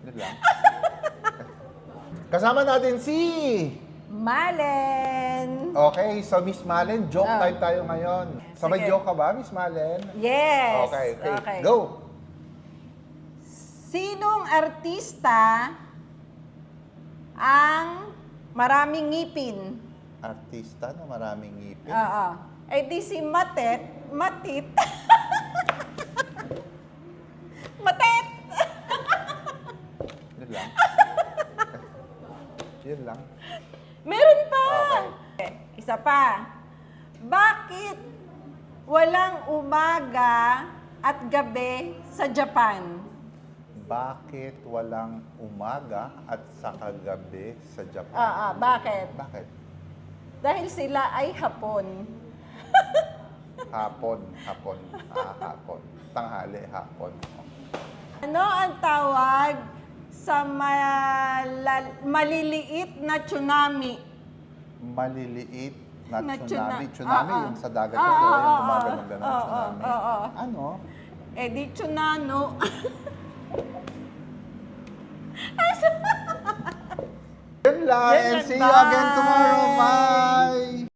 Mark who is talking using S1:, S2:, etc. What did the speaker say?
S1: Yun lang. Kasama natin si...
S2: Malen!
S1: Okay, so Miss Malen, joke
S2: Oh.
S1: time tayo ngayon. Sabay
S2: Sige.
S1: joke ka ba, Miss Malen?
S2: Yes!
S1: Okay. Go!
S2: Sinong artista ang maraming ngipin?
S1: Artista na maraming ngipin.
S2: Oo. Eh di si Matit. Matit!
S1: Yun lang. Yun lang.
S2: Meron pa!
S1: Okay.
S2: Isa pa. Bakit walang umaga at gabi sa Japan?
S1: Bakit walang umaga at saka gabi sa Japan?
S2: Bakit?
S1: Bakit?
S2: Dahil sila ay Hapon.
S1: Hapon. Hapon. Tanghali, hapon.
S2: Ano ang tawag sa maliliit na tsunami?
S1: Maliliit na
S2: Na
S1: tsunami.
S2: tsuna-
S1: Tsunami,
S2: Oo.
S1: yung sa dagat
S2: Oo,
S1: yung
S2: oo,
S1: gumagano-ganon
S2: oo,
S1: tsunami.
S2: oo.
S1: Ano?
S2: Eh di tsunano.
S1: Yun lang.
S2: Yan
S1: And
S2: lang,
S1: see you again
S2: bye.
S1: tomorrow. Bye!